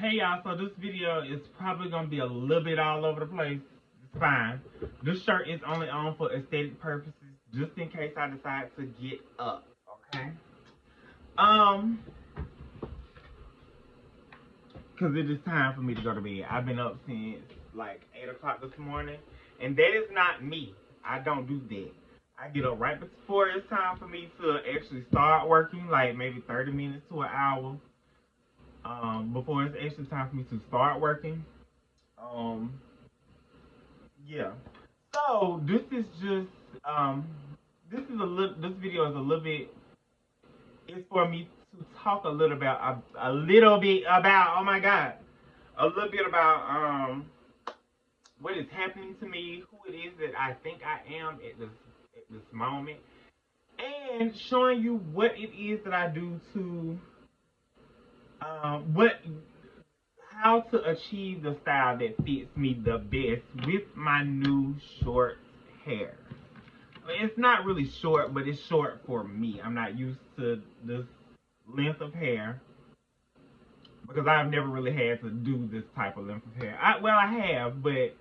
Hey y'all, so this video is probably gonna be a little bit all over the place. It's fine. This shirt is only on for aesthetic purposes, just in case I decide to get up. Okay. Um, cause it is time for me to go to bed. I've been up since like 8 o'clock this morning, and that is not me. I don't do that. I get up right before it's time for me to actually start working, like maybe 30 minutes to an hour. Before it's actually time for me to start working. Um, yeah. So this is just this video is a little bit. It's for me to talk a little bit about, oh my god, a little bit about what is happening to me, who it is that I think I am at this moment, and showing you what it is that I do to what how to achieve the style that fits me the best with my new short hair. It's not really short, but it's short for me. I'm not used to this length of hair because I've never really had to do this type of length of hair. I have, but it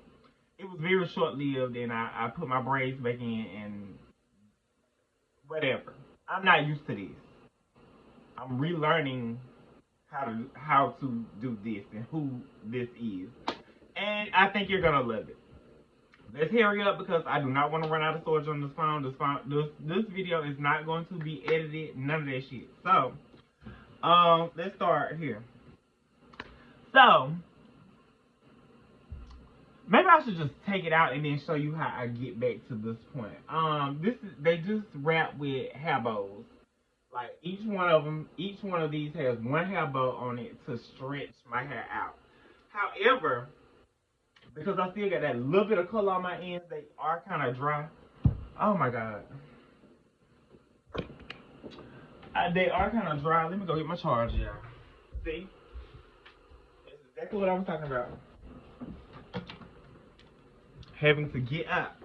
was very short lived, and I put my braids back in and whatever. I'm not used to this. I'm relearning how to do this and who this is. And I think you're gonna love it. Let's hurry up because I do not want to run out of storage on this phone. This video is not going to be edited, none of that shit. So, let's start here. So, maybe I should just take it out and then show you how I get back to this point. They just wrap with hair bows. Like each one of these has one hair bow on it to stretch my hair out. However, because I still got that little bit of color on my ends, they are kind of dry. Oh my god. They are kind of dry. Let me go get my charger, y'all. See? That's exactly what I was talking about. Having to get up.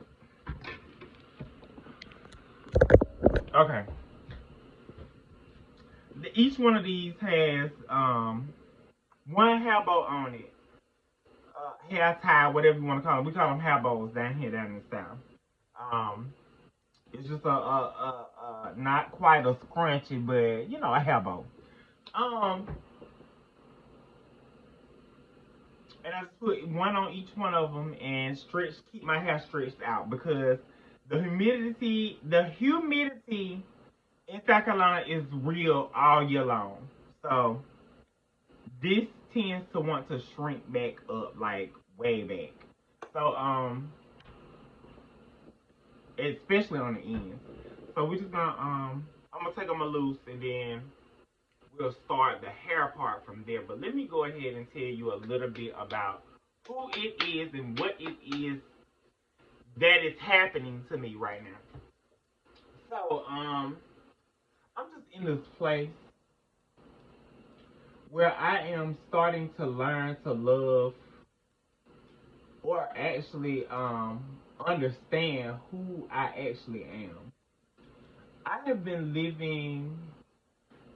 Okay. Each one of these has one hair bow on it. Hair tie, whatever you want to call them. We call them hair bows down here in the south. It's just a not quite a scrunchie, but you know, a hair bow. And I just put one on each one of them and keep my hair stretched out because the humidity in South Carolina is real all year long. So this tends to want to shrink back up, like way back. So especially on the ends. So we're just gonna I'm gonna take them loose and then we'll start the hair part from there. But let me go ahead and tell you a little bit about who it is and what it is that is happening to me right now. So I'm just in this place where I am starting to learn to love or actually understand who I actually am. I have been living,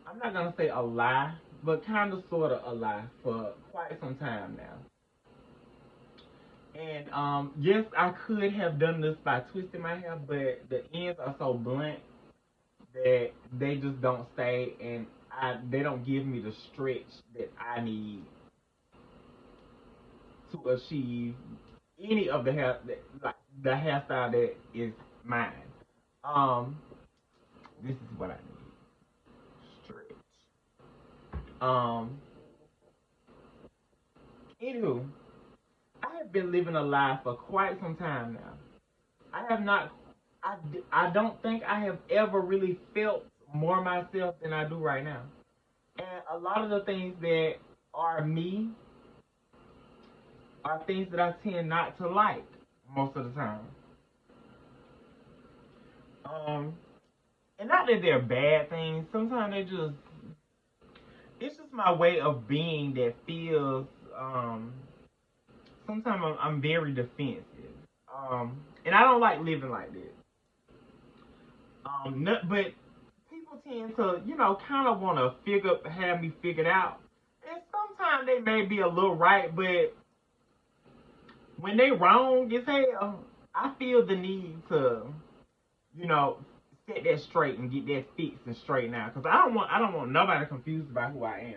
I'm not gonna say a lie, but kind of sort of a lie for quite some time now. And yes, I could have done this by twisting my hair, but the ends are so blunt that they just don't stay, and they don't give me the stretch that I need to achieve any of the hair, like the hairstyle that is mine. This is what I need. Stretch. Anywho, I have been living a lie for quite some time now. I have not. I don't think I have ever really felt more myself than I do right now. And a lot of the things that are me are things that I tend not to like most of the time. And not that they're bad things. Sometimes it's just my way of being that feels, sometimes I'm very defensive. And I don't like living like this. But people tend to, kind of want to have me figured out. And sometimes they may be a little right, but when they wrong as hell, I feel the need to, you know, set that straight and get that fixed and straightened out. Cause I don't want nobody confused about who I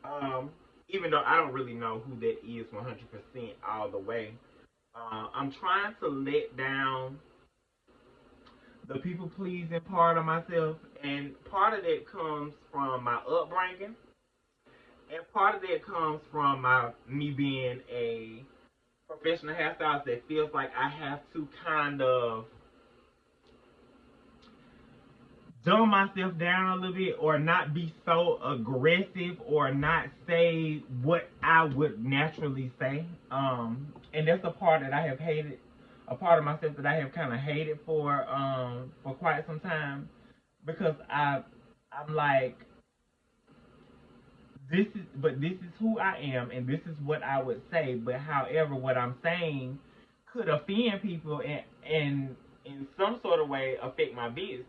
am. Even though I don't really know who that is 100% all the way. I'm trying to let down the people pleasing part of myself, and part of that comes from my upbringing, and part of that comes from my me being a professional hairstylist that feels like I have to kind of dumb myself down a little bit or not be so aggressive or not say what I would naturally say. And that's a part that I have hated, a part of myself that I have kind of hated for quite some time because I'm like this is who I am and this is what I would say, but however what I'm saying could offend people and in some sort of way affect my business.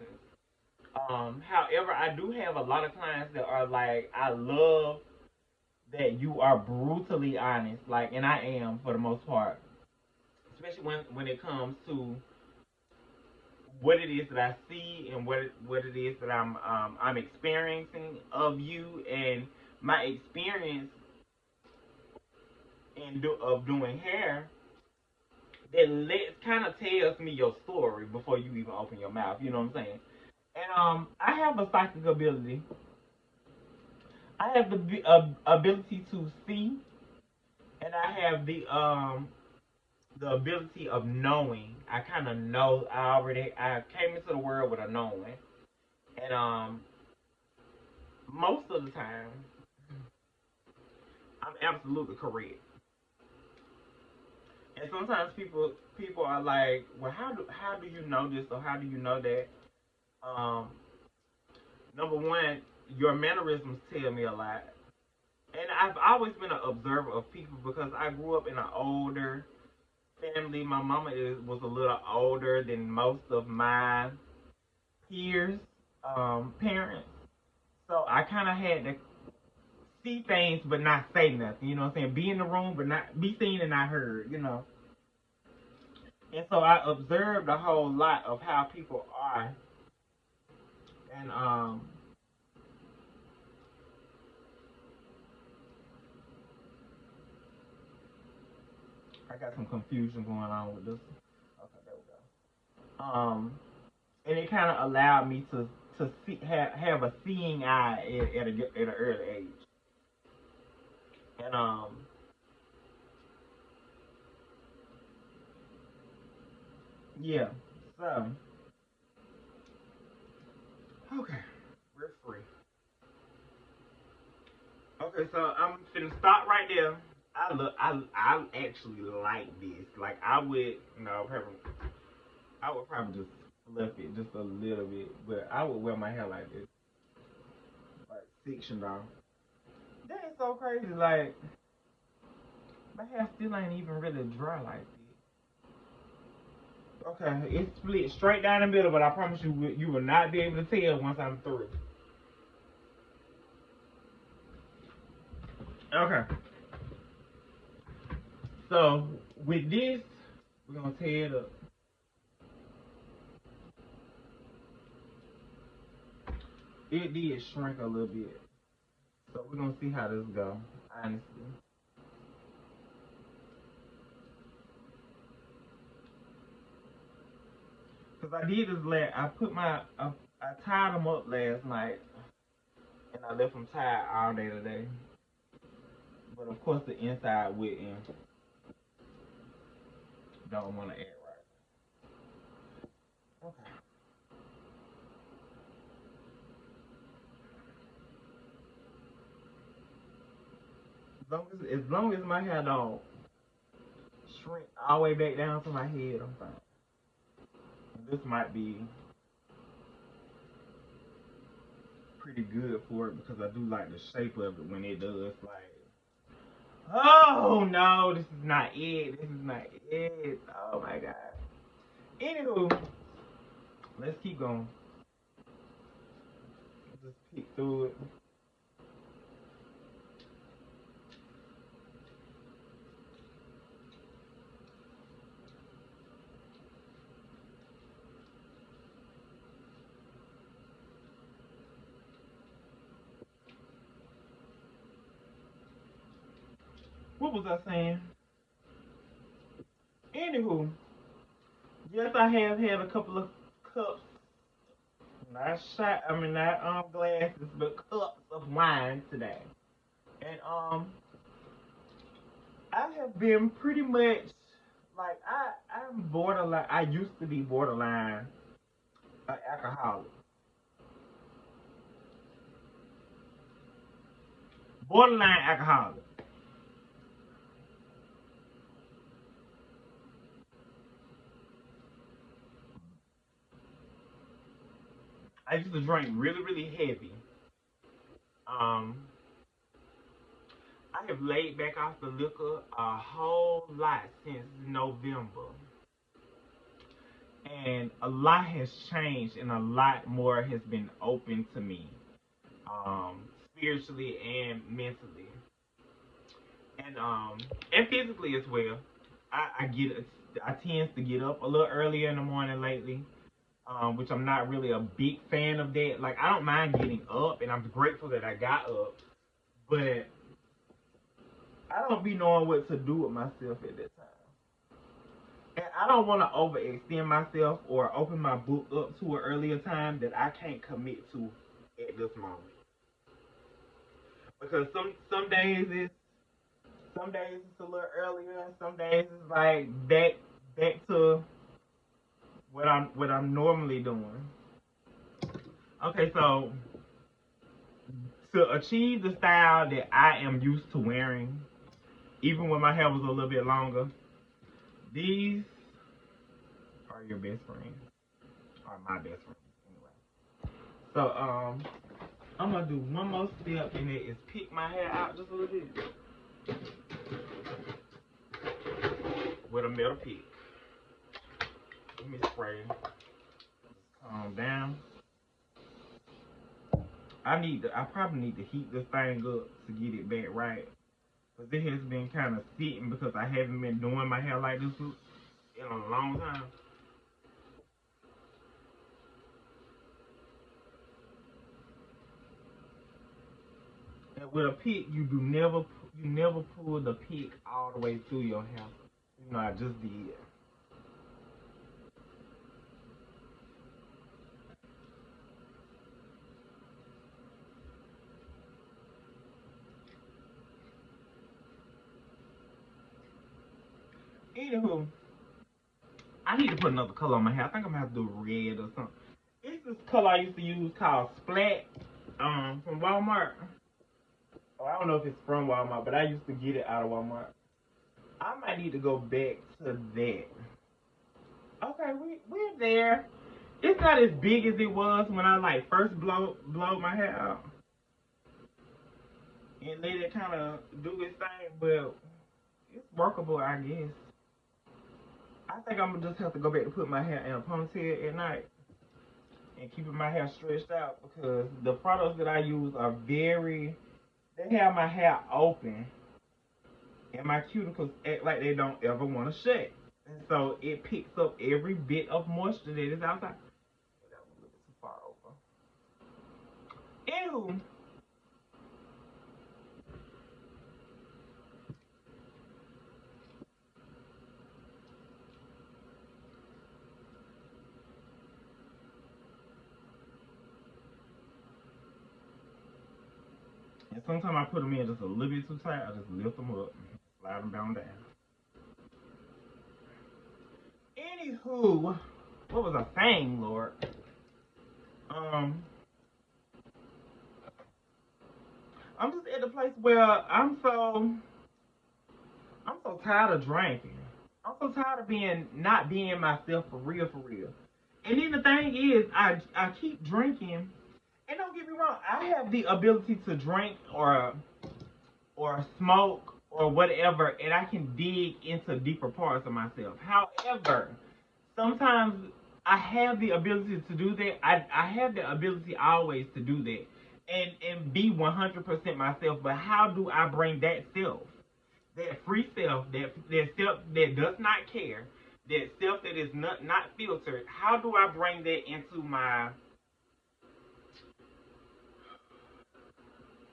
However, I do have a lot of clients that are like, I love that you are brutally honest, like, and I am for the most part, especially when it comes to what it is that I see and what it is that I'm experiencing of you and my experience of doing hair. That lets kind of tells me your story before you even open your mouth. You know what I'm saying? And I have a psychic ability. I have the ability to see, and I have the ability of knowing. I kind of know. I came into the world with a knowing, and most of the time I'm absolutely correct. And sometimes people are like, well, how do you know this or how do you know that? Um, Number one, your mannerisms tell me a lot. And I've always been an observer of people because I grew up in an older family. My mama was a little older than most of my peers, parents. So I kind of had to see things but not say nothing. You know what I'm saying? Be in the room but not be seen and not heard. You know. And so I observed a whole lot of how people are, and I got some confusion going on with this. Okay, there we go. And it kind of allowed me to see have a seeing eye at an early age. And yeah. So okay, we're free. Okay, so I'm finna stop right there. I actually like this. Like I would, I would probably just fluff it just a little bit, but I would wear my hair like this, like sectioned off. That is so crazy. Like my hair still ain't even really dry like that. Okay, it's split straight down the middle, but I promise you will not be able to tell once I'm through. Okay, so with this, we're gonna tear it up. It did shrink a little bit, so we're gonna see how this go. Honestly, because I did this last. I tied them up last night, and I left them tied all day today. But of course, the inside wet and don't want to act right. Okay. As long as my hair don't shrink all the way back down to my head, I'm fine. And this might be pretty good for it because I do like the shape of it when it does. Like, oh no, this is not it. This is not it. Oh my god. Anywho, let's keep going. Just peek through it. What was I saying? Anywho, yes, I have had a couple of cups, not shot. I mean, not glasses, but cups of wine today. And I have been pretty much like I'm borderline. I used to be borderline alcoholic. Borderline alcoholic. I used to drink really, really heavy. Um, I have laid back off the liquor a whole lot since November, and a lot has changed, and a lot more has been open to me, spiritually and mentally, and physically as well. I get I tend to get up a little earlier in the morning lately, which I'm not really a big fan of that. Like I don't mind getting up, and I'm grateful that I got up, but I don't be knowing what to do with myself at that time. And I don't want to overextend myself or open my book up to an earlier time that I can't commit to at this moment. Because some days it's a little earlier, and some days it's like back to what I'm normally doing. Okay, so to achieve the style that I am used to wearing, even when my hair was a little bit longer, these are your best friends, or my best friends anyway. So I'm gonna do one more step, and it is pick my hair out just a little bit with a metal pick. Let me spray. Calm down. I probably need to heat this thing up to get it back right. Cause it has been kind of sitting because I haven't been doing my hair like this in a long time. And with a pick, you never pull the pick all the way through your hair. You know, I just did. Anywho, I need to put another color on my hair. I think I'm gonna have to do red or something. It's this color I used to use called Splat, from Walmart. Oh, I don't know if it's from Walmart, but I used to get it out of Walmart. I might need to go back to that. Okay, we're there. It's not as big as it was when I like first blow my hair out and let it kind of do its thing, but it's workable, I guess. I think I'm gonna just have to go back to put my hair in a ponytail at night and keeping my hair stretched out because the products that I use are very. They have my hair open and my cuticles act like they don't ever want to shut, and so it picks up every bit of moisture that is outside. That was a little too far over. Ew. And sometimes I put them in just a little bit too tight. I just lift them up, and slide them down. Anywho, what was I saying, Lord? Um, I'm just at the place where I'm so tired of drinking. I'm so tired of not being myself for real, for real. And then the thing is, I keep drinking, and don't get me wrong, I have the ability to drink or smoke or whatever, and I can dig into deeper parts of myself. However, sometimes I have the ability to do that. I have the ability always to do that and be 100% myself. But how do I bring that self, that free self, that self that does not care, that self that is not filtered? How do I bring that into my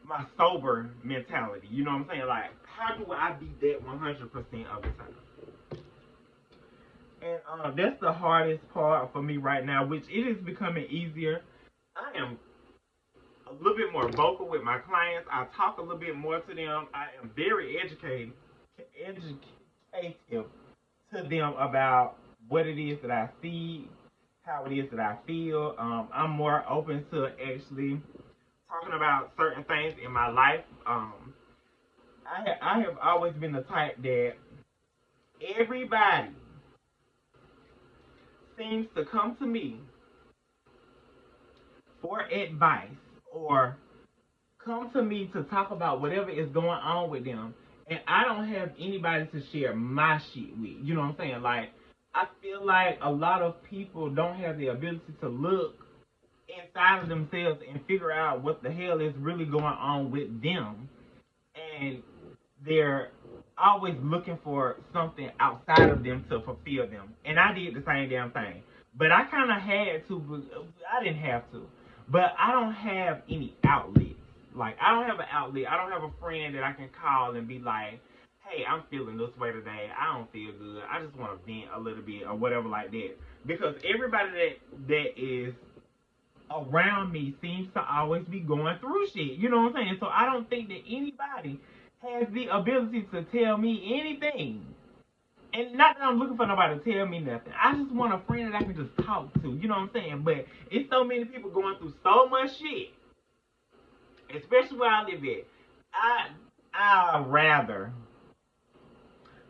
my sober mentality. You know what I'm saying? Like, how do I be that 100% of the time? And that's the hardest part for me right now, which it is becoming easier. I am a little bit more vocal with my clients. I talk a little bit more to them. I am very educative to them about what it is that I see, how it is that I feel. I'm more open to actually talking about certain things in my life. I have always been the type that everybody seems to come to me for advice or come to me to talk about whatever is going on with them, and I don't have anybody to share my shit with. You know what I'm saying? Like, I feel like a lot of people don't have the ability to look inside of themselves and figure out what the hell is really going on with them, and they're always looking for something outside of them to fulfill them. And I did the same damn thing. But I kind of had to, but I didn't have to. But I don't have any outlet. Like, I don't have an outlet. I don't have a friend that I can call and be like, hey, I'm feeling this way today. I don't feel good. I just want to vent a little bit or whatever like that. Because everybody that is around me seems to always be going through shit. You know what I'm saying? So I don't think that anybody has the ability to tell me anything. And not that I'm looking for nobody to tell me nothing. I just want a friend that I can just talk to. You know what I'm saying? But it's so many people going through so much shit, especially where I live at. I rather,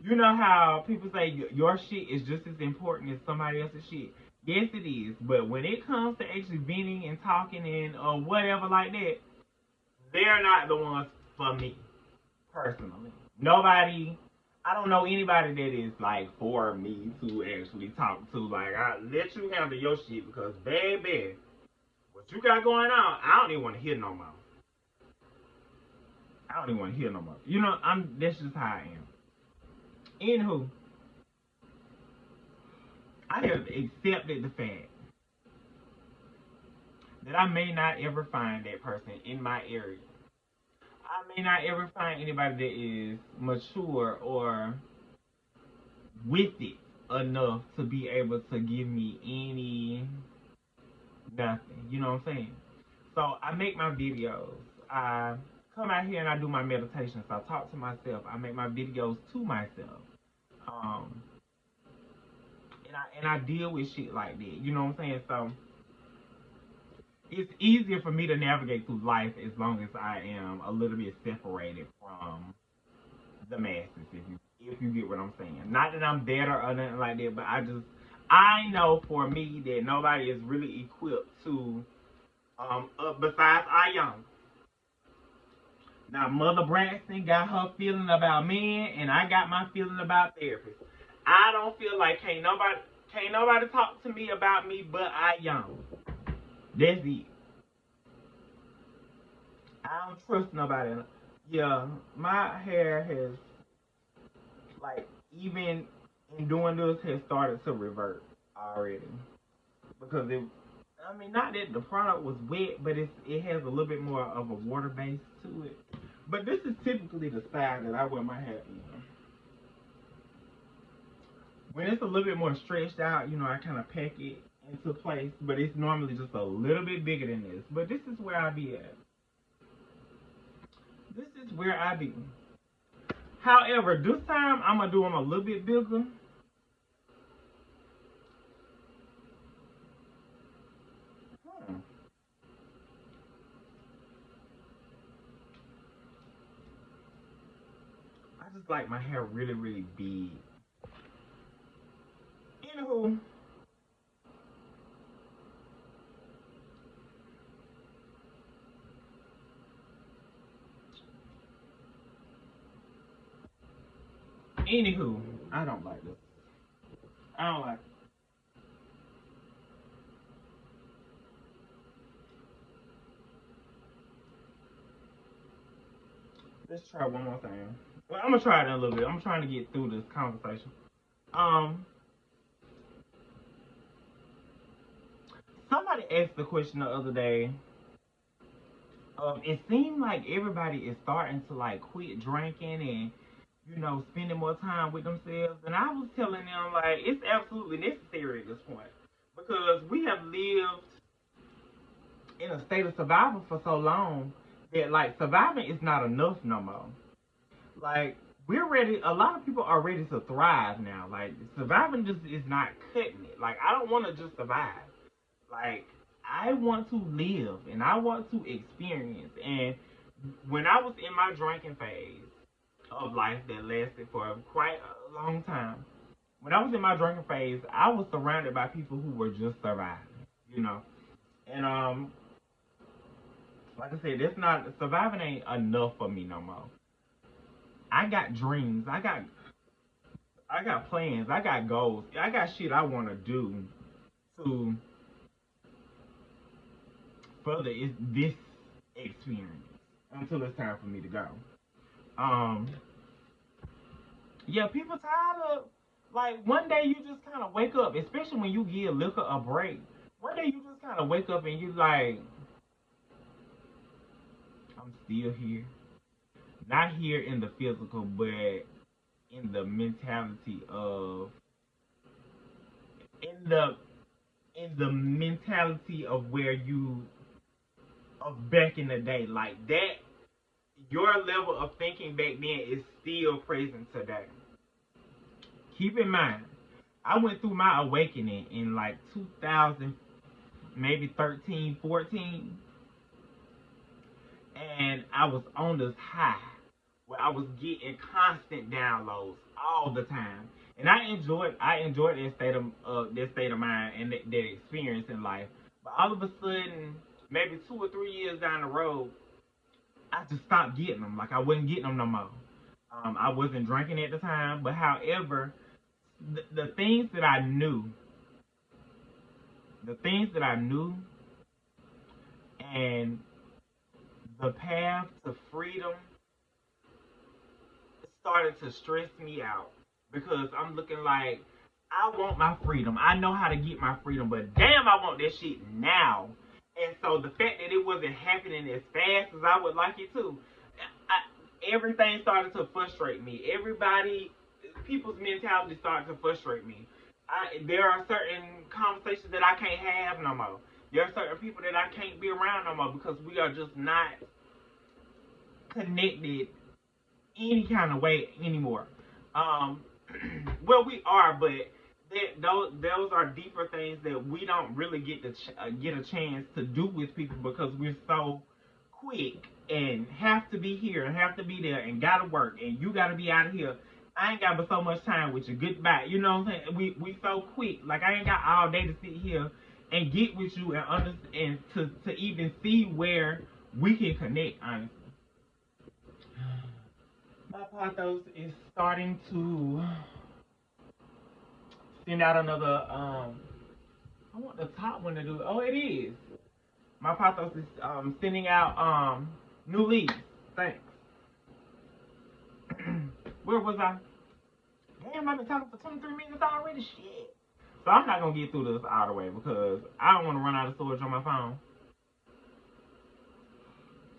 you know how people say your shit is just as important as somebody else's shit. Yes, it is. But when it comes to actually venting and talking and whatever like that, they're not the ones for me personally. Nobody. I don't know anybody that is like for me to actually talk to. Like, I let you handle your shit because, baby, what you got going on, I don't even want to hear no more. I don't even want to hear no more. You know, that's just how I am. Anywho, I have accepted the fact that I may not ever find that person in my area. I may not ever find anybody that is mature or with it enough to be able to give me any nothing. You know what I'm saying? So I make my videos. I come out here and I do my meditations. I talk to myself. I make my videos to myself. Um, and I deal with shit like that. You know what I'm saying? So it's easier for me to navigate through life as long as I am a little bit separated from the masses, if you get what I'm saying. Not that I'm better or nothing like that, but I know for me that nobody is really equipped to besides I young. Now Mother Braxton got her feeling about men and I got my feeling about therapists. I don't feel like can't nobody talk to me about me but I young. That's it. I don't trust nobody. Yeah, my hair has, like, even in doing this, has started to revert already because I mean, not that the product was wet, but it has a little bit more of a water base to it. But this is typically the style that I wear my hair in. When it's a little bit more stretched out, you know, I kind of pack it into place, but it's normally just a little bit bigger than this. But this is where I be at. This is where I be. However, this time I'm gonna do them a little bit bigger. Hmm. I just like my hair really, really big. Anywho, anywho, I don't like this. I don't like it. Let's try one more thing. Well, I'm gonna try it in a little bit. I'm trying to get through this conversation. Um, Somebody asked the question the other day. it seemed like everybody is starting to like quit drinking and spending more time with themselves. And I was telling them like it's absolutely necessary at this point because we have lived in a state of survival for so long that like surviving is not enough no more. Like we're ready. A lot of people are ready to thrive now. Like surviving just is not cutting it. Like I don't want to just survive. Like I want to live and I want to experience. And when I was in my drinking phase of life that lasted for quite a long time, when I was in my drinking phase, I was surrounded by people who were just surviving. You know, and like I said, that's not surviving ain't enough for me no more. I got dreams. I got plans. I got goals. I got shit I want to do to further this experience until it's time for me to go. Um, yeah, people tired of like one day you just kind of wake up, especially when you give liquor a break. One day you just kind of wake up and you like, I'm still here. Not here in the physical, but in the mentality of in the mentality of where you of back in the day, like that. Your level of thinking back then is still present today. Keep in mind, I went through my awakening in like 2000, maybe 13, 14, and I was on this high where I was getting constant downloads all the time. And I enjoyed that state of mind and that experience in life. But all of a sudden, maybe 2 or 3 years down the road, I just stopped getting them. Like I wasn't getting them no more. I wasn't drinking at the time, but however, the things that I knew, the things that I knew, and the path to freedom started to stress me out because I'm looking like I want my freedom. I know how to get my freedom, but damn, I want that shit now. And so the fact that it wasn't happening as fast as I would like it to, everything started to frustrate me. People's mentality started to frustrate me. There are certain conversations that I can't have no more. There are certain people that I can't be around no more because we are just not connected any kind of way anymore. Um, well, we are, but those are deeper things that we don't really get a chance to do with people because we're so quick and have to be here and have to be there and gotta work and you gotta be out of here. I ain't got but so much time with you. Goodbye. You know what I'm saying? We so quick. Like I ain't got all day to sit here and get with you and understand to even see where we can connect. Honestly, my pathos is starting to send out another. I want the top one to do. Oh, it is. My pathos is sending out new leads. Thanks. Where was I? Damn, I've been talking for 23 minutes already. Shit. So I'm not gonna get through this all the way because I don't want to run out of storage on my phone.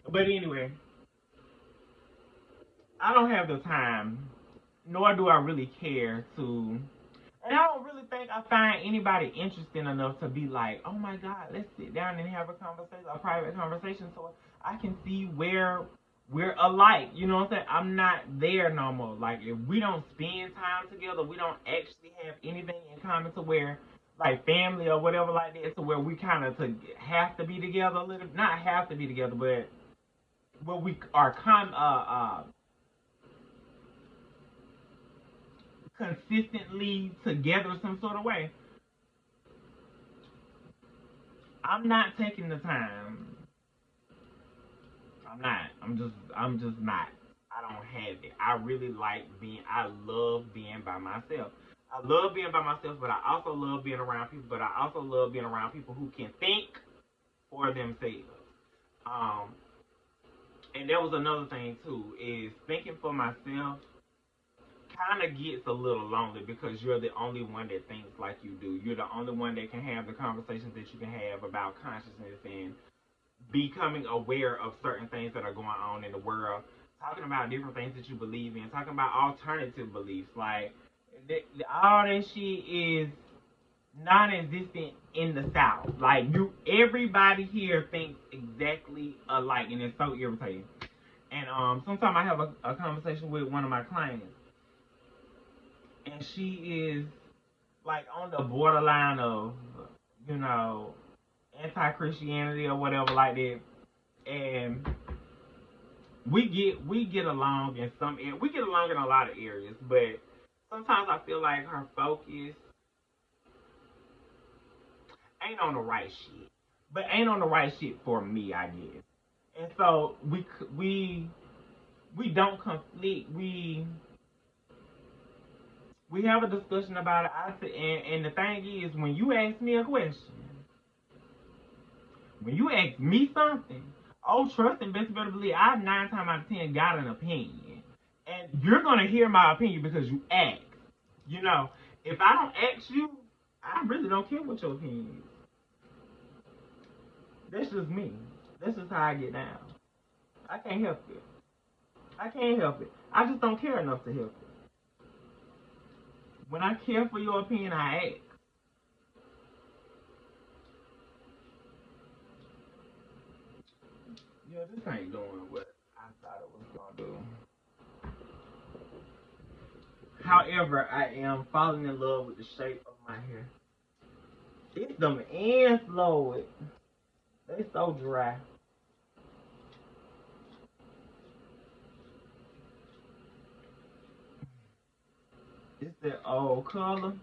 But anyway, I don't have the time, nor do I really care to. And I don't really think I find anybody interesting enough to be like, oh my God, let's sit down and have a conversation, a private conversation, so I can see where we're alike. You know what I'm saying? I'm not there no more. Like, if we don't spend time together, we don't actually have anything in common to where, like, family or whatever like that, to where we kind of have to be together a little, not have to be together, but where we are consistently together some sort of way. I'm not taking the time. I'm not. I'm just not. I don't have it. I really like being I love being by myself. I love being by myself, but I also love being around people, but I also love being around people who can think for themselves. Um and there was another thing too, is thinking for myself kind of gets a little lonely because you're the only one that thinks like you do. You're the only one that can have the conversations that you can have about consciousness and becoming aware of certain things that are going on in the world, talking about different things that you believe in, talking about alternative beliefs. Like, all that shit is non-existent in the South. Like, everybody here thinks exactly alike, and it's so irritating. And sometimes I have a conversation with one of my clients, and she is like on the borderline of, you know, anti-Christianity or whatever like that, and we get along in we get along in a lot of areas, but sometimes I feel like her focus ain't on the right shit, but ain't on the right shit for me, I guess. And so we don't conflict. We have a discussion about it. And the thing is, when you ask me a question, when you ask me something, oh, trust and best better believe I 9 times out of 10 got an opinion, and you're gonna hear my opinion because you ask. You know, if I don't ask you, I really don't care what your opinion is. That's just me. That's just how I get down. I can't help it. I can't help it. I just don't care enough to help it. When I care for your opinion, I ask. Yeah, this ain't doing what I thought it was gonna do. However, I am falling in love with the shape of my hair. It's them ends, Lord. They so dry. It's that old color,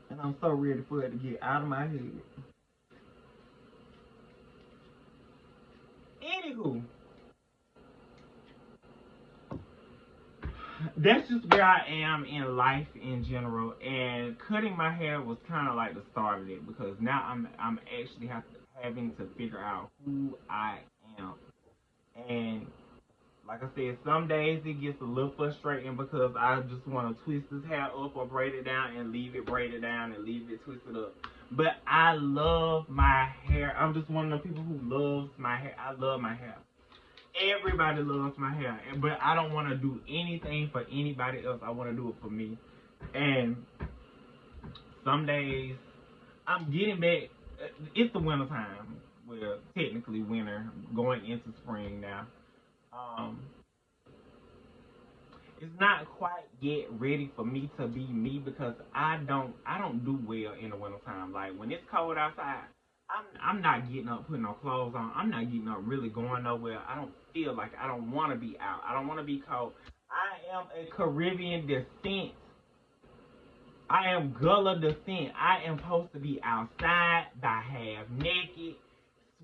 and I'm so ready for it to get out of my head. Anywho, that's just where I am in life in general, and cutting my hair was kind of like the start of it because now I'm actually having to figure out who I am, and like I said, some days it gets a little frustrating because I just want to twist this hair up or braid it down and leave it braided down and leave it twisted up. But I love my hair. I'm just one of the people who loves my hair. I love my hair. Everybody loves my hair, but I don't want to do anything for anybody else. I want to do it for me. And some days I'm getting back. It's the winter time. Well, technically winter, going into spring now. Um, it's not quite yet ready for me to be me because I don't do well in the wintertime. Like when it's cold outside, I'm not getting up putting no clothes on. I'm not getting up really going nowhere. I don't feel like I don't want to be out. I don't want to be cold. I am a Caribbean descent. I am Gullah descent. I am supposed to be outside by half naked,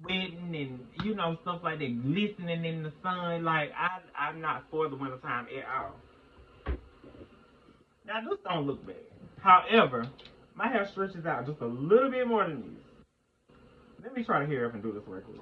sweating and stuff like that, glistening in the sun. Like I'm not for the wintertime at all. Now this don't look bad. However, my hair stretches out just a little bit more than this. Let me try to hurry up and do this real quick.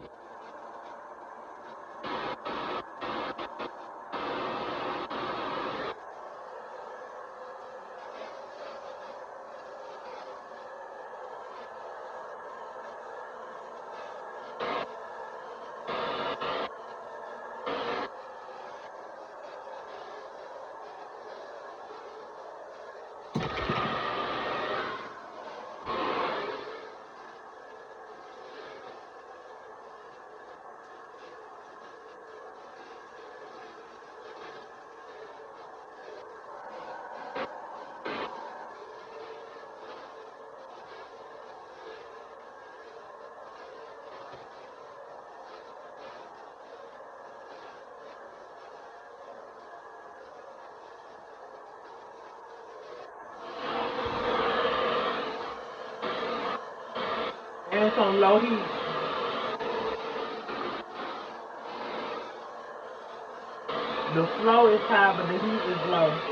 And it's on low heat. The flow is high, but the heat is low.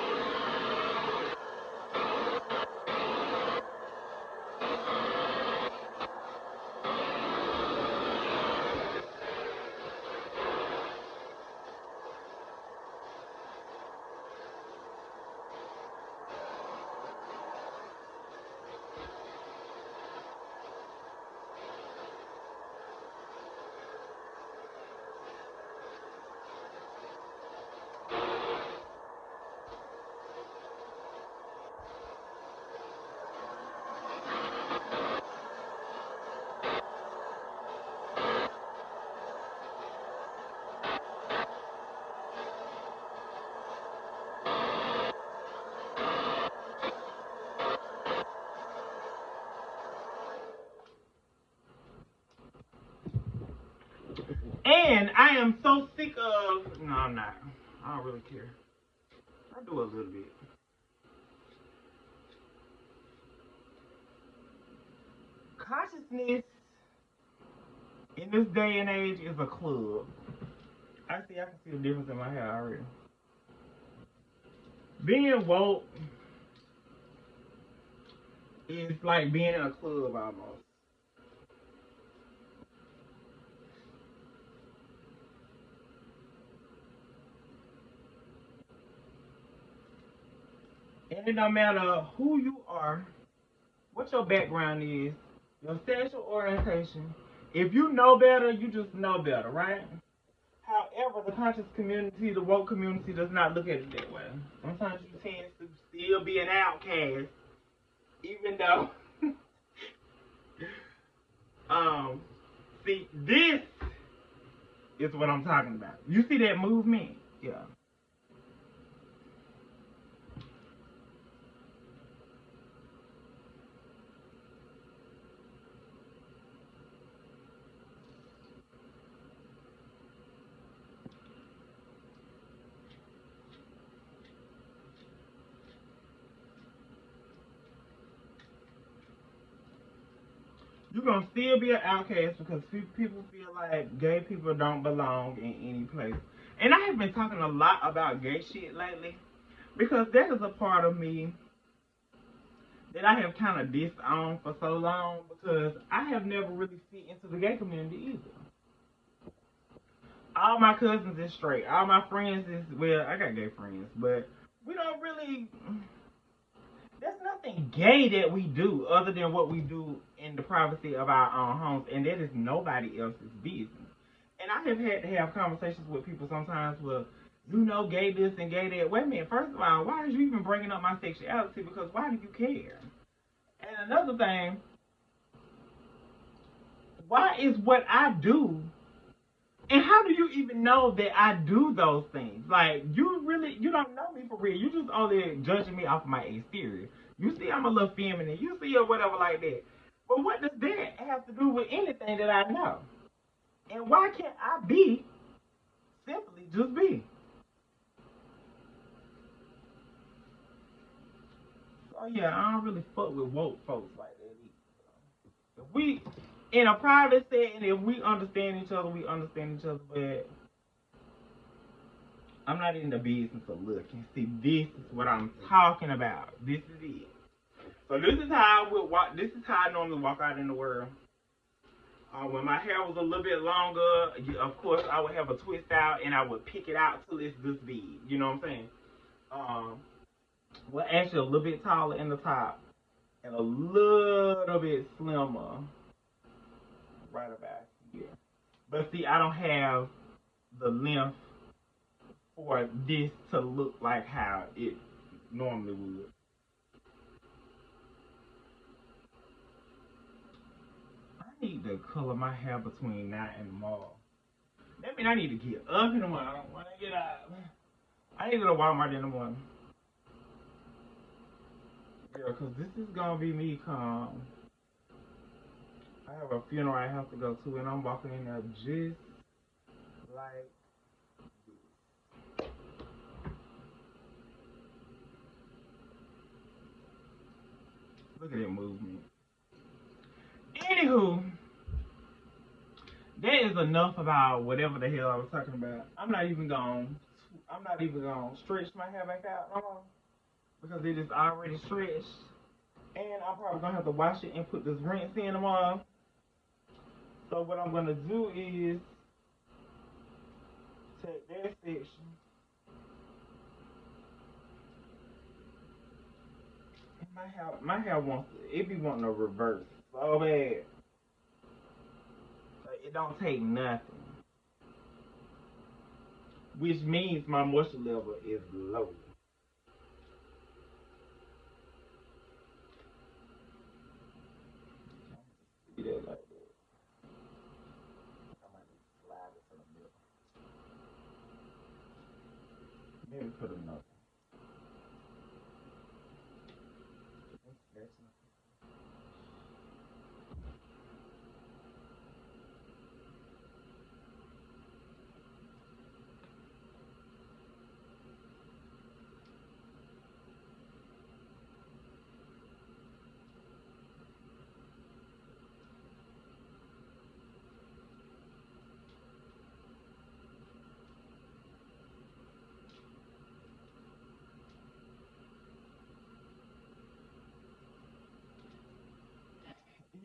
am so sick of. No, I'm not. I don't really care. I do a little bit. Consciousness in this day and age is a club. I can see the difference in my hair already. Being woke is like being in a club almost. And it don't matter who you are, what your background is, your sexual orientation. If you know better, you just know better, right? However, the conscious community, the woke community, does not look at it that way. Sometimes you tend to still be an outcast, even though. See, this is what I'm talking about. You see that movement? Yeah. You're gonna still be an outcast because people feel like gay people don't belong in any place. And I have been talking a lot about gay shit lately because that is a part of me that I have kind of disowned for so long because I have never really fit into the gay community either. All my cousins is straight. All my friends is, well, I got gay friends, but we don't really, there's nothing gay that we do other than what we do in the privacy of our own homes, and that is nobody else's business. And I have had to have conversations with people sometimes where, you know, gay this and gay that. Wait a minute, first of all, why are you even bringing up my sexuality? Because why do you care? And another thing, why is what I do, and how do you even know that I do those things? Like, you don't know me for real. You just only judging me off of my exterior. You see I'm a little feminine. You see or whatever like that. But what does that have to do with anything that I know? And why can't I be simply just be? So yeah, I don't really fuck with woke folks like that either. If we in a private setting, if we understand each other, we understand each other. But I'm not in the business of looking. See, this is what I'm talking about. This is it. So this is how I would walk. This is how I normally walk out in the world. When my hair was a little bit longer, of course I would have a twist out and I would pick it out till it's this big. You know what I'm saying? Um, well, actually a little bit taller in the top and a little bit slimmer right about here. But see, I don't have the length for this to look like how it normally would. I need to color my hair between now and tomorrow. That means I need to get up in the morning. I don't want to get up. I need to go to Walmart in the morning. Girl, because this is going to be me come. I have a funeral I have to go to, and I'm walking in there just like this. Look at that movement. Anywho, that is enough about whatever the hell I was talking about. I'm not even going to stretch my hair back out no more because it is already stretched. And I'm probably going to have to wash it and put this rinse in tomorrow. So what I'm going to do is take that section. My hair wants it be wanting to reverse so bad. Like, it don't take nothing. Which means my moisture level is low. See that like that. I might just slide it to the middle. Maybe put another.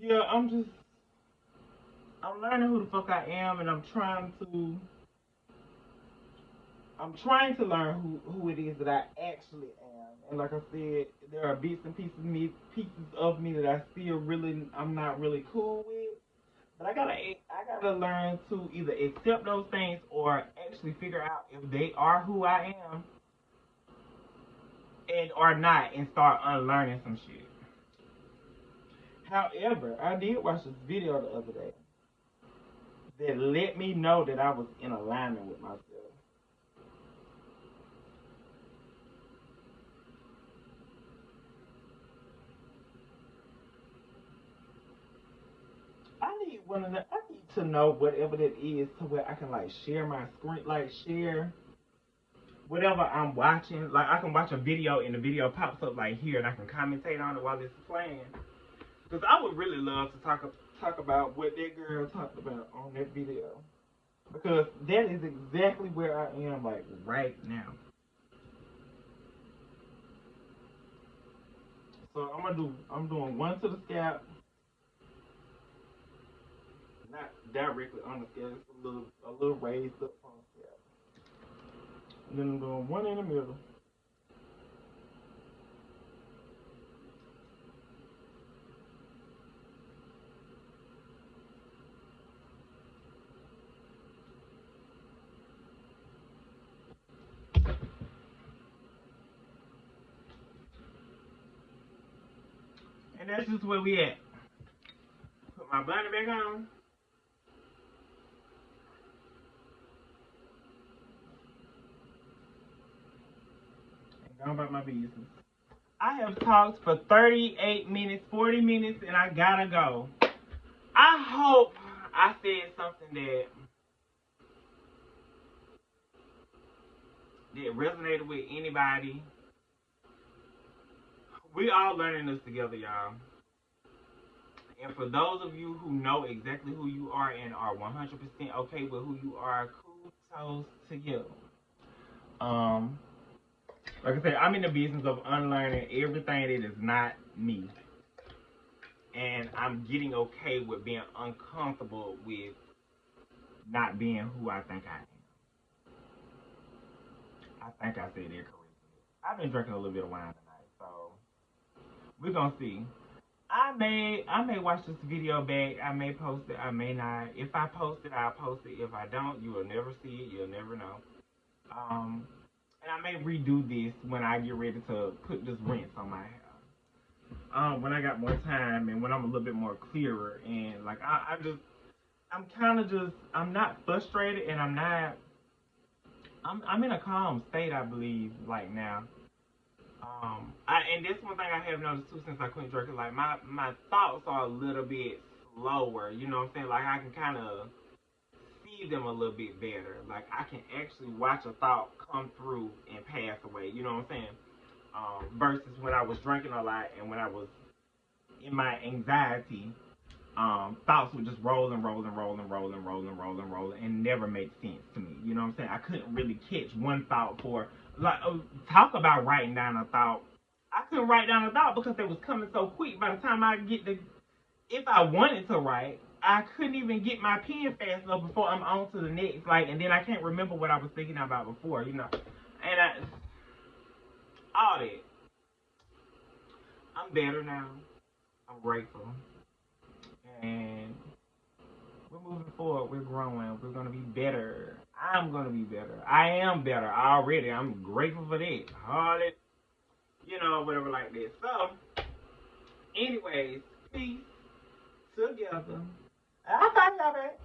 yeah, I'm learning who the fuck I am, and I'm trying to learn who it is that I actually am. And like I said, there are bits and pieces of me that I'm not really cool with. But I gotta learn to either accept those things or actually figure out if they are who I am and or not, and start unlearning some shit. However, I did watch this video the other day that let me know that I was in alignment with myself. I need to know whatever that is to where I can like share my screen, like share whatever I'm watching. Like I can watch a video and the video pops up like here, and I can commentate on it while it's playing. Because I would really love to talk about what that girl talked about on that video. Because that is exactly where I am like right now. So I'm doing one to the scalp, not directly on the scalp, it's a little raised up on the scalp. And then I'm doing one in the middle. And that's just where we at. Put my blender back on. And go about my business. I have talked for 38 minutes, 40 minutes, and I gotta go. I hope I said something that resonated with anybody. We all learning this together, y'all. And for those of you who know exactly who you are and are 100% okay with who you are, kudos to you. Um, like I said, I'm in the business of unlearning everything that is not me. And I'm getting okay with being uncomfortable with not being who I think I am. I think I said it correctly. I've been drinking a little bit of wine tonight, so we're gonna see. I may watch this video back. I may post it. I may not. If I post it, I'll post it. If I don't, you will never see it. You'll never know. And I may redo this when I get ready to put this rinse on my hair. When I got more time and when I'm a little bit more clearer and like I'm kind of just I'm not frustrated and I'm in a calm state, I believe, like now. And that's one thing I have noticed too since I quit drinking. Like my thoughts are a little bit slower. You know what I'm saying? Like I can kind of see them a little bit better. Like I can actually watch a thought come through and pass away. You know what I'm saying? Versus when I was drinking a lot and when I was in my anxiety, thoughts would just roll and roll and roll and roll and roll and roll and roll and never make sense to me. You know what I'm saying? I couldn't really catch one thought for like talk about writing down a thought. I couldn't write down a thought because they was coming so quick. By the time I get the, if I wanted to write, I couldn't even get my pen fast enough before I'm on to the next. Like, and then I can't remember what I was thinking about before. You know, and all that. I'm better now. I'm grateful, and we're moving forward. We're growing. We're gonna be better. I'm gonna be better. I am better already. I'm grateful for that. All it, whatever like that. So, anyways, peace together. I'll talk y'all back.